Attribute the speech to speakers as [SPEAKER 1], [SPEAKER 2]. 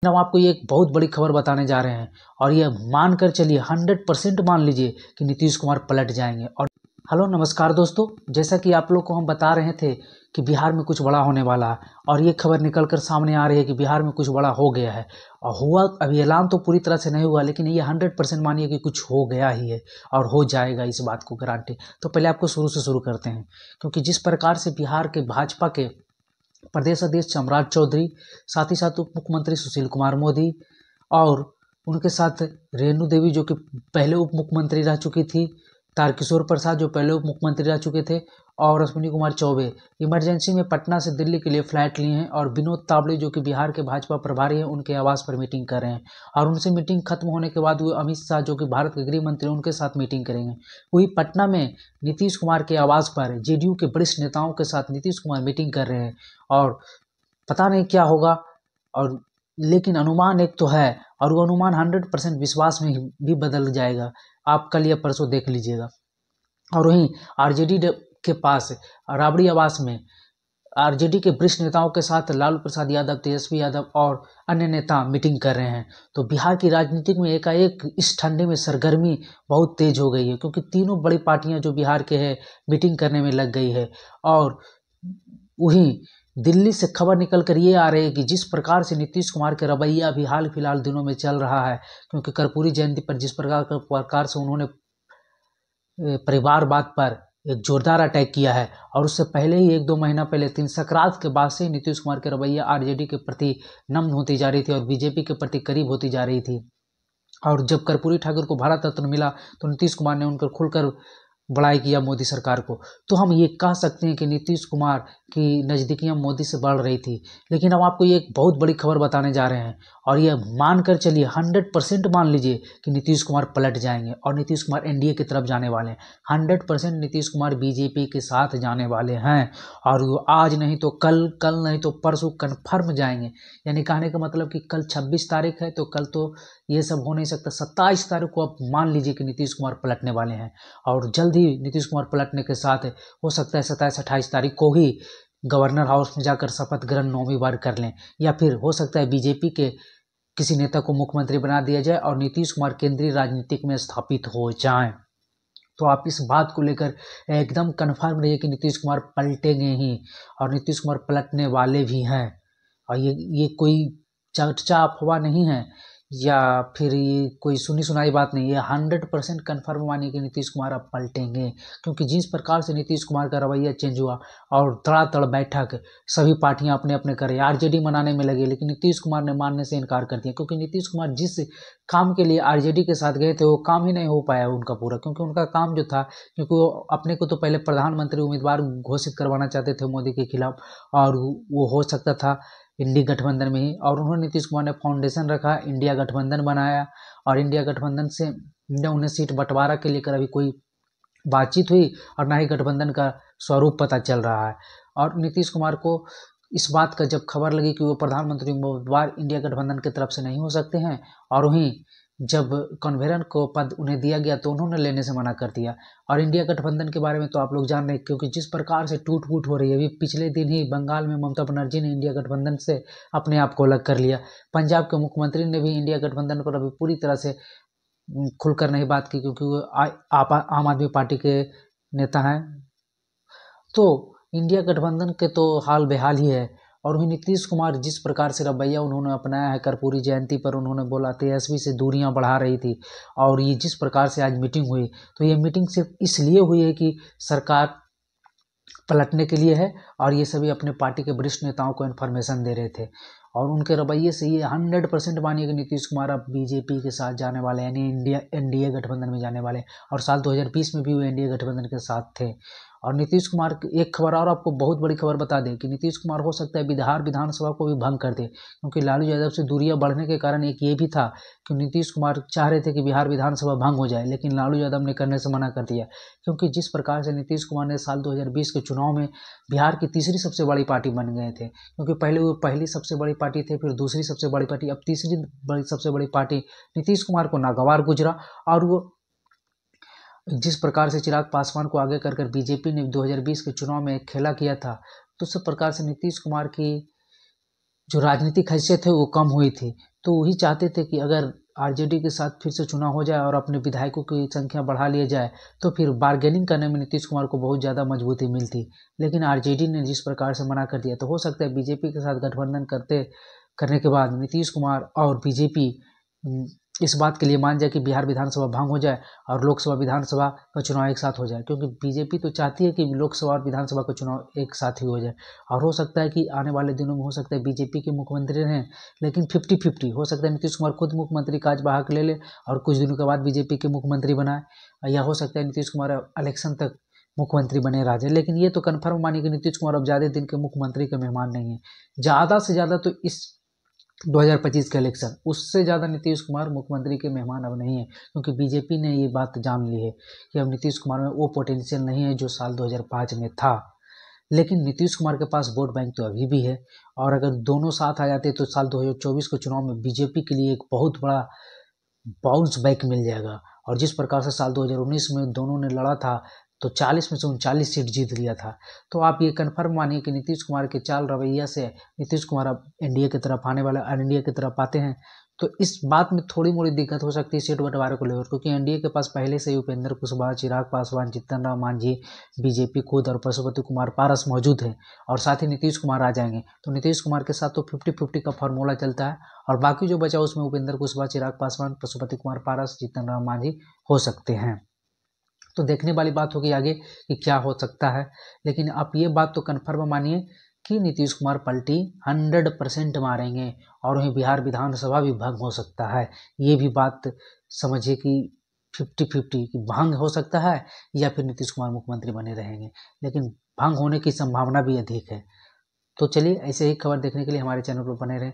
[SPEAKER 1] हम आपको ये एक बहुत बड़ी खबर बताने जा रहे हैं और ये मानकर चलिए 100% मान लीजिए कि नीतीश कुमार पलट जाएंगे। और हेलो नमस्कार दोस्तों, जैसा कि आप लोग को हम बता रहे थे कि बिहार में कुछ बड़ा होने वाला है और ये खबर निकल कर सामने आ रही है कि बिहार में कुछ बड़ा हो गया है। और हुआ, अभी ऐलान तो पूरी तरह से नहीं हुआ, लेकिन ये 100% मानिए कि कुछ हो गया ही है और हो जाएगा, इस बात को गारंटी। तो पहले आपको शुरू से शुरू करते हैं, क्योंकि जिस प्रकार से बिहार के भाजपा के प्रदेश अध्यक्ष सम्राट चौधरी, साथ ही साथ उप मुख्यमंत्री सुशील कुमार मोदी और उनके साथ रेणु देवी जो कि पहले उप मुख्यमंत्री रह चुकी थी, तारकिशोर प्रसाद जो पहले उप मुख्यमंत्री रह चुके थे, और अश्विनी कुमार चौबे इमरजेंसी में पटना से दिल्ली के लिए फ्लाइट लिए हैं। और विनोद तावड़े जो कि बिहार के भाजपा प्रभारी हैं, उनके आवास पर मीटिंग कर रहे हैं। और उनसे मीटिंग खत्म होने के बाद वो अमित शाह जो कि भारत के गृह मंत्री, उनके साथ मीटिंग करेंगे। वही पटना में नीतीश कुमार के आवास पर जेडीयू के वरिष्ठ नेताओं के साथ नीतीश कुमार मीटिंग कर रहे हैं। और पता नहीं क्या होगा, और लेकिन अनुमान एक तो है, और वो अनुमान 100% विश्वास में भी बदल जाएगा। आप कल या परसों देख लीजिएगा। और वहीं आरजेडी के पास राबड़ी आवास में आरजेडी के वरिष्ठ नेताओं के साथ लालू प्रसाद यादव, तेजस्वी यादव और अन्य नेता मीटिंग कर रहे हैं। तो बिहार की राजनीति में एकाएक इस ठंडे में सरगर्मी बहुत तेज हो गई है, क्योंकि तीनों बड़ी पार्टियां जो बिहार के हैं मीटिंग करने में लग गई है। और वहीं दिल्ली से खबर निकल कर ये आ रही है कि जिस प्रकार से नीतीश कुमार का रवैया अभी हाल फिलहाल दिनों में चल रहा है, क्योंकि कर्पूरी जयंती पर जिस प्रकार से उन्होंने परिवारवाद पर एक जोरदार अटैक किया है, और उससे पहले ही 1-2 महीना पहले तीन संक्रांत के बाद से ही नीतीश कुमार के रवैया आरजेडी के प्रति नम्र होती जा रही थी और बीजेपी के प्रति करीब होती जा रही थी। और जब कर्पूरी ठाकुर को भारत रत्न मिला तो नीतीश कुमार ने उनकर खुलकर बड़ाई किया मोदी सरकार को। तो हम ये कह सकते हैं कि नीतीश कुमार की नज़दीकियां मोदी से बढ़ रही थी। लेकिन अब आपको ये एक बहुत बड़ी खबर बताने जा रहे हैं और ये मानकर चलिए 100% मान लीजिए कि नीतीश कुमार पलट जाएंगे और नीतीश कुमार एनडीए की तरफ जाने वाले हैं। 100% नीतीश कुमार बीजेपी के साथ जाने वाले हैं, और वो आज नहीं तो कल, कल नहीं तो परसों कन्फर्म जाएंगे। यानी कहने का मतलब कि कल 26 तारीख है, तो कल तो ये सब हो नहीं सकता। 27 तारीख को आप मान लीजिए कि नीतीश कुमार पलटने वाले हैं। और जल्द ही नीतीश कुमार पलटने के साथ हो सकता है 27-28 तारीख को ही गवर्नर हाउस में जाकर शपथ ग्रहण 9वीं बार कर लें, या फिर हो सकता है बीजेपी के किसी नेता को मुख्यमंत्री बना दिया जाए और नीतीश कुमार केंद्रीय राजनीतिक में स्थापित हो जाएं। तो आप इस बात को लेकर एकदम कन्फर्म रहिए कि नीतीश कुमार पलटेंगे ही, और नीतीश कुमार पलटने वाले भी हैं। और ये कोई चर्चा अफवाह नहीं है, या फिर ये कोई सुनी सुनाई बात नहीं है। 100% कन्फर्म मानिए कि नीतीश कुमार अब पलटेंगे, क्योंकि जिस प्रकार से नीतीश कुमार का रवैया चेंज हुआ और तड़ातड़ बैठक सभी पार्टियां अपने अपने करे, आरजेडी मनाने में लगे, लेकिन नीतीश कुमार ने मानने से इनकार कर दिया, क्योंकि नीतीश कुमार जिस काम के लिए आरजेडी के साथ गए थे वो काम ही नहीं हो पाया उनका पूरा। क्योंकि उनका काम जो था, क्योंकि वो अपने को तो पहले प्रधानमंत्री उम्मीदवार घोषित करवाना चाहते थे मोदी के खिलाफ, और वो हो सकता था इंडी गठबंधन में ही। और उन्होंने, नीतीश कुमार ने फाउंडेशन रखा, इंडिया गठबंधन बनाया, और इंडिया गठबंधन से उन्हें सीट बंटवारा के लेकर अभी कोई बातचीत हुई और ना ही गठबंधन का स्वरूप पता चल रहा है। और नीतीश कुमार को इस बात का जब खबर लगी कि वो प्रधानमंत्री उम्मीदवार इंडिया गठबंधन की तरफ से नहीं हो सकते हैं, और वहीं जब कन्वेनर को पद उन्हें दिया गया तो उन्होंने लेने से मना कर दिया। और इंडिया गठबंधन के बारे में तो आप लोग जान रहे हैं, क्योंकि जिस प्रकार से टूट फूट हो रही है, अभी पिछले दिन ही बंगाल में ममता बनर्जी ने इंडिया गठबंधन से अपने आप को अलग कर लिया। पंजाब के मुख्यमंत्री ने भी इंडिया गठबंधन पर अभी पूरी तरह से खुलकर नहीं बात की, क्योंकि वो आम आदमी पार्टी के नेता हैं। तो इंडिया गठबंधन के तो हाल बेहाल ही है। और वहीं नीतीश कुमार जिस प्रकार से रवैया उन्होंने अपनाया है, कर्पूरी जयंती पर उन्होंने बोला तेजस्वी से दूरियां बढ़ा रही थी, और ये जिस प्रकार से आज मीटिंग हुई, तो ये मीटिंग सिर्फ इसलिए हुई है कि सरकार पलटने के लिए है, और ये सभी अपने पार्टी के वरिष्ठ नेताओं को इन्फॉर्मेशन दे रहे थे। और उनके रवैये से ये 100% मानिए कि नीतीश कुमार अब बीजेपी के साथ जाने वाले हैं, यानी एनडीए गठबंधन में जाने वाले हैं। और साल 2020 में भी वो एनडीए गठबंधन के साथ थे। और नीतीश कुमार, एक खबर और आपको बहुत बड़ी खबर बता दें कि नीतीश कुमार हो सकता है बिहार विधानसभा को भी भंग कर दे, क्योंकि लालू यादव से दूरियां बढ़ने के कारण एक ये भी था कि नीतीश कुमार चाह रहे थे कि बिहार विधानसभा भंग हो जाए, लेकिन लालू यादव ने करने से मना कर दिया। क्योंकि जिस प्रकार से नीतीश कुमार ने साल 2020 के चुनाव में बिहार की तीसरी सबसे बड़ी पार्टी बन गए थे, क्योंकि पहले वो पहली सबसे बड़ी पार्टी थे, फिर दूसरी सबसे बड़ी पार्टी, अब तीसरी सबसे बड़ी पार्टी नीतीश कुमार को नागवार गुजरा। और वो जिस प्रकार से चिराग पासवान को आगे कर बीजेपी ने 2020 के चुनाव में खेला किया था, तो उस प्रकार से नीतीश कुमार की जो राजनीतिक हैसियत है वो कम हुई थी। तो वही चाहते थे कि अगर आरजेडी के साथ फिर से चुनाव हो जाए और अपने विधायकों की संख्या बढ़ा लिया जाए तो फिर बार्गेनिंग करने में नीतीश कुमार को बहुत ज़्यादा मजबूती मिलती। लेकिन आरजेडी ने जिस प्रकार से मना कर दिया, तो हो सकता है बीजेपी के साथ गठबंधन करने के बाद नीतीश कुमार और बीजेपी इस बात के लिए मान जाए कि बिहार विधानसभा भंग हो जाए और लोकसभा विधानसभा का चुनाव एक साथ हो जाए, क्योंकि बीजेपी तो चाहती है कि लोकसभा और विधानसभा का चुनाव एक साथ ही हो जाए। और हो सकता है कि आने वाले दिनों में हो सकता है बीजेपी के मुख्यमंत्री रहें, लेकिन 50-50 हो सकता है नीतीश कुमार खुद मुख्यमंत्री कार्यवाहक ले ले और कुछ दिनों के बाद बीजेपी के मुख्यमंत्री बनाए, या हो सकता है नीतीश कुमार इलेक्शन तक मुख्यमंत्री बने रह जाए। लेकिन ये तो कन्फर्म मानिए कि नीतीश कुमार अब ज़्यादा दिन के मुख्यमंत्री के मेहमान नहीं है। ज़्यादा से ज़्यादा तो इस 2025 का इलेक्शन, उससे ज़्यादा नीतीश कुमार मुख्यमंत्री के मेहमान अब नहीं है, क्योंकि बीजेपी ने ये बात जान ली है कि अब नीतीश कुमार में वो पोटेंशियल नहीं है जो साल 2005 में था। लेकिन नीतीश कुमार के पास वोट बैंक तो अभी भी है, और अगर दोनों साथ आ जाते तो साल 2024 के चुनाव में बीजेपी के लिए एक बहुत बड़ा बाउंस बैक मिल जाएगा। और जिस प्रकार से साल 2019 में दोनों ने लड़ा था तो 40 में से 39 सीट जीत लिया था। तो आप ये कन्फर्म मानिए कि नीतीश कुमार के चाल रवैया से नीतीश कुमार अब एनडीए की तरफ आने वाला, एनडीए की तरफ आते हैं। तो इस बात में थोड़ी मोड़ी दिक्कत हो सकती है सीट बंटवारे को लेकर, क्योंकि एनडीए के पास पहले से ही उपेंद्र कुशवाहा, चिराग पासवान, जीतन राम मांझी, बीजेपी खुद और पशुपति कुमार पारस मौजूद है, और साथ ही नीतीश कुमार आ जाएंगे। तो नीतीश कुमार के साथ तो 50-50 का फार्मूला चलता है, और बाकी जो बचा उसमें उपेंद्र कुशवाहा, चिराग पासवान, पशुपति कुमार पारस, जीतन राम मांझी हो सकते हैं। तो देखने वाली बात होगी आगे कि क्या हो सकता है। लेकिन आप ये बात तो कन्फर्म मानिए कि नीतीश कुमार पलटी 100% मारेंगे, और वहीं बिहार विधानसभा भी भंग हो सकता है। ये भी बात समझिए कि 50-50 कि भंग हो सकता है या फिर नीतीश कुमार मुख्यमंत्री बने रहेंगे, लेकिन भंग होने की संभावना भी अधिक है। तो चलिए, ऐसे ही खबर देखने के लिए हमारे चैनल पर बने रहें।